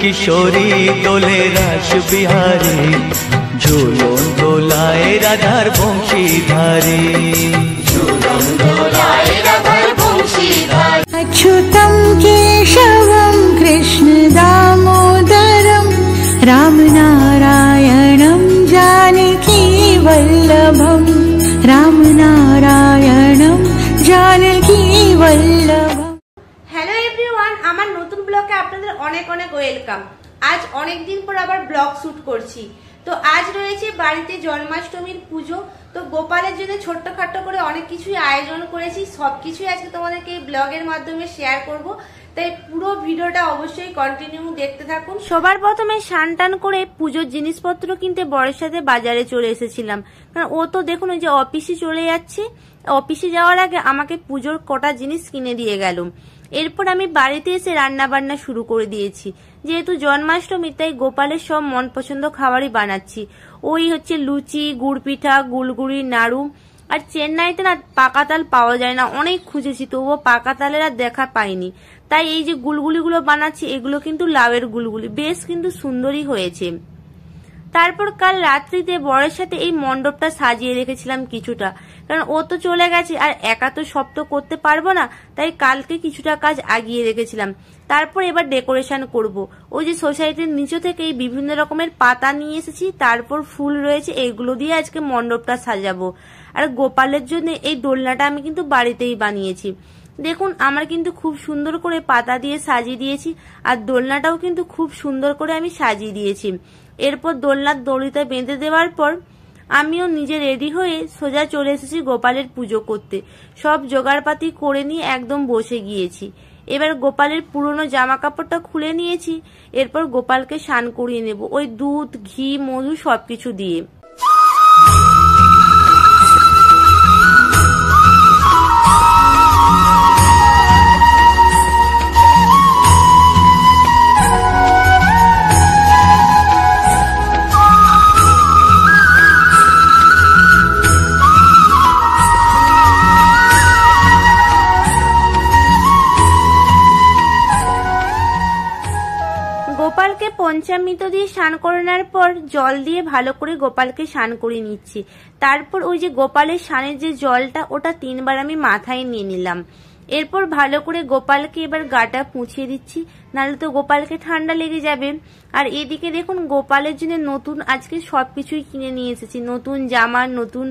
কিশোরী দোলে রাস বিহারী, ঝুলন দোলায় রাধার বংশীধারী, ঝুলন দোলায় রাধার বংশীধারী। अच्युतं केशवं कृष्ण दामोदरं रामनारायणं जानकी वल्लभं, रामनारायणं जानकी वल्लभं। হ্যালো এভরিওয়ান, আমার নতুন ব্লগে আপনাদের অনেক অনেক ওয়েলকাম। আজ অনেক দিন পর আবার ব্লগ শুট করছি। তো আজ রয়েছে বাড়িতে জন্মাষ্টমীর পুজো। তো গোপালের জন্য ছোট্টখাট্টো করে অনেক কিছুই আয়োজন করেছি, সবকিছুই আজকে তোমাদেরকে এই ব্লগের মাধ্যমে শেয়ার করব। তাই পুরো ভিডিওটা অবশ্যই কন্টিনিউ দেখতে থাকুন। সবার প্রথমে স্নান টান করে পুজোর জিনিসপত্র কিনতে বরের সাথে বাজারে চলে এসেছিলাম, কারণ ও তো দেখুন ওই যে অফিসে চলে যাচ্ছে, অফিসে যাওয়ার আগে আমাকে পুজোর কটা জিনিস কিনে দিয়ে গেল। এরপর আমি বাড়িতে এসে রান্না বান্না শুরু করে দিয়েছি। যেহেতু জন্মাষ্টমী তাই গোপালের সব মন পছন্দ খাবারই বানাচ্ছি। ওই হচ্ছে লুচি, গুড় পিঠা, গুলগুড়ি, নাড়ু। আর চেন্নাইতে না পাকা তাল পাওয়া যায় না, অনেক খুঁজেছি তবুও পাকা তালের আর দেখা পাইনি। তাই এই যে গুলগুলিগুলো বানাচ্ছি এগুলো কিন্তু লাউয়ের গুলগুলি, বেশ কিন্তু সুন্দরই হয়েছে। তারপর কাল রাত্রিতে বরের সাথে এই মণ্ডপটা সাজিয়ে রেখেছিলাম কিছুটা, কারণ ও তো চলে গেছে আর একা তো সব তো করতে পারবো না, তাই কালকে কিছুটা কাজ আগিয়ে রেখেছিলাম। তারপর এবার ডেকোরেশন করব। ওই যে সোসাইটির নিচে থেকে এই বিভিন্ন রকমের পাতা নিয়ে এসেছি, তারপর ফুল রয়েছে, এইগুলো দিয়ে আজকে মণ্ডপটা সাজাবো। আর গোপালের জন্য এই দোলনাটা আমি কিন্তু বাড়িতেই বানিয়েছি। দেখুন আমার কিন্তু খুব সুন্দর করে পাতা দিয়ে সাজিয়ে দিয়েছি, আর দোলনাটাও কিন্তু খুব সুন্দর করে আমি সাজিয়ে দিয়েছি। এরপর দোলনার দড়িতে বেঁধে দেওয়ার পর আমিও নিজে রেডি হয়ে সোজা চলে এসেছি গোপালের পুজো করতে। সব জোগাড়পাতি করে নিয়ে একদম বসে গিয়েছি। এবার গোপালের পুরনো জামা কাপড়টা খুলে নিয়েছি। এরপর গোপালকে স্নান করিয়ে নেব ওই দুধ, ঘি, মধু সবকিছু দিয়ে। গোপালকে পঞ্চামৃত দিয়ে স্নান করানোর পর জল দিয়ে ভালো করে গোপালকে স্নান করে নিচ্ছি। তারপর ওই যে গোপালের স্নানের যে জলটা ওটা 3 বার আমি মাথায় নিয়ে নিলাম। এরপর ভালো করে গোপালকে এবার গাটা পুছিয়ে দিচ্ছি, নাহলে তো গোপালকে ঠান্ডা লেগে যাবে। আর এদিকে দেখুন গোপালের জন্য নতুন আজকে সবকিছুই কিনে নিয়ে এসেছি, নতুন জামা, নতুন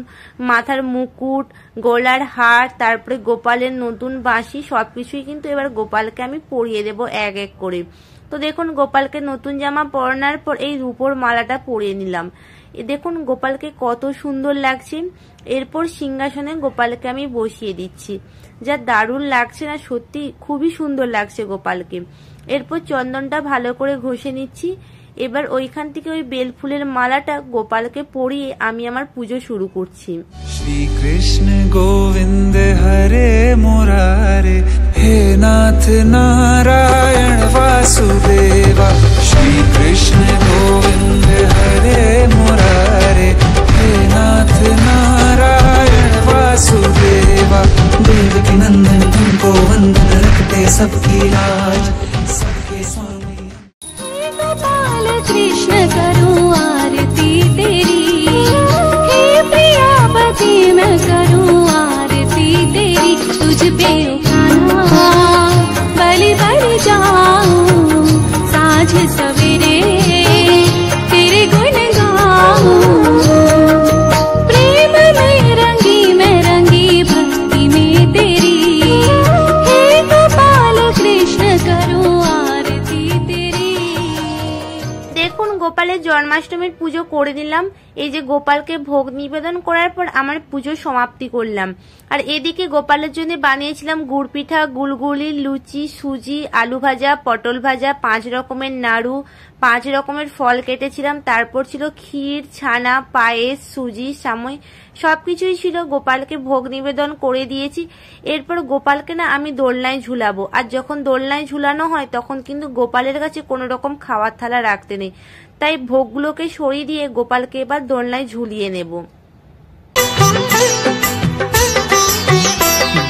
মাথার মুকুট, গলার হার, তারপরে গোপালের নতুন বাঁশি, সবকিছুই কিন্তু এবার গোপালকে আমি পরিয়ে দেবো এক এক করে। তো দেখুন গোপালকে নতুন জামা পরানোর পর এই রূপোর মালাটা পরিয়ে নিলাম। দেখুন গোপালকে কত সুন্দর লাগছে। এরপর সিংহাসনে গোপালকে আমি বসিয়ে দিচ্ছি, যা দারুণ লাগছে না, সত্যি খুবই সুন্দর লাগছে গোপালকে। এরপর চন্দনটা ভালো করে ঘষে নিচ্ছি। এবার ওইখান থেকে ওই বেল ফুলের মালাটা গোপালকে পরিয়ে আমি আমার পুজো শুরু করছি। শ্রী কৃষ্ণ গোবিন্দ হরে মুরারে, হে নাথ নারায়ণ वासुदेवा। श्री कृष्ण गोविंद हरे मुरारे, हे नाथ नारायण वासुदेवा। देवकी नंदन तुमको वंदन, रखते सबकी लाज, सबके स्वामी। गोपाल कृष्ण करूं आरती तेरी, हे प्रियापति मैं करूं आरती तेरी। तुझ पे उठाना बलि बढ़ जाऊं, साँझ सवेरे तेरे गुण गाऊं। प्रेम में रंगी भक्ति में तेरी, हे गोपाल कृष्ण करूं आरती तेरी। দেখুন গোপালের জন্মাষ্টমীর পুজো করে দিলাম। এই যে গোপালকে ভোগ নিবেদন করার পর আমার পুজো সমাপ্তি করলাম। আর এদিকে গোপালের জন্য বানিয়েছিলাম গুড় পিঠা, গুলগুলি, লুচি, সুজি, আলু ভাজা, পটল ভাজা, 5 রকমের নাড়ু, 5 রকমের ফল কেটেছিলাম। তারপর ছিল ক্ষীর, ছানা, পায়েস, সুজি, সাময় সবকিছুই ছিল। গোপালকে ভোগ নিবেদন করে দিয়েছি। এরপর গোপালকে না আমি দোলনায় ঝুলাবো। আর যখন দোলনায় ঝুলানো হয় তখন কিন্তু গোপালের কাছে কোনো রকম খাওয়ার থালা রাখতে নেই, তাই ভোগগুলোকে সরিয়ে দিয়ে গোপালকে এবার দোলনায় ঝুলিয়ে নেব।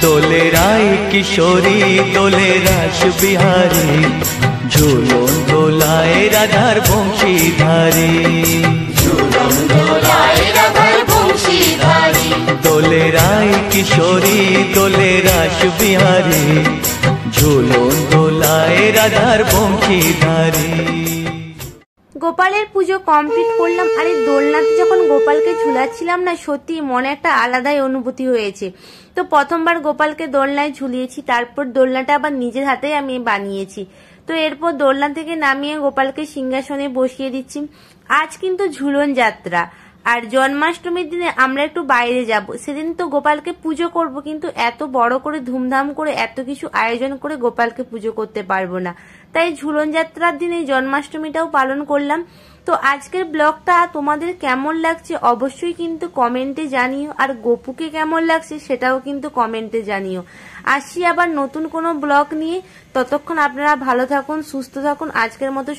দোলে রায় কিশোরী দোলে রাস বিহারী ঝুলন দোলায় রাধার বংশীধারী ঝুলন দোলায় রাধার বংশীধারী দোলে রায় কিশোরী দোলে রাস বিহারী ঝুলন দোলায় রাধার বংশীধারী। গোপালের পুজো কমপ্লিট করলাম। আর এই দোলনাতে যখন গোপালকে ঝুলাচ্ছিলাম না, সত্যি মনে একটা আলাদাই অনুভূতি হয়েছে। তো প্রথমবার গোপালকে দোলনায় ঝুলিয়েছি, তারপর দোলনাটা আবার নিজের হাতেই আমি বানিয়েছি। তো এরপর দোলনা থেকে নামিয়ে গোপালকে সিংহাসনে বসিয়ে দিচ্ছি। আজ কিন্তু ঝুলন যাত্রা, আর জন্মাষ্টমীর দিনে আমরা একটু বাইরে যাব। সেদিন তো গোপালকে পুজো করব, কিন্তু এত বড় করে ধুমধাম করে এত কিছু আয়োজন করে গোপালকে পুজো করতে পারবো না। তাই ঝুলন যাত্রার দিনে জন্মাষ্টমীটাও পালন করলাম। তো আজকের ব্লগটা তোমাদের কেমন লাগছে অবশ্যই কিন্তু কমেন্টে জানিও, আর গোপুকে কেমন লাগছে সেটাও কিন্তু কমেন্টে জানিও। আসছি আবার নতুন কোনো ব্লগ নিয়ে, ততক্ষণ আপনারা ভালো থাকুন, সুস্থ থাকুন। আজকের মতো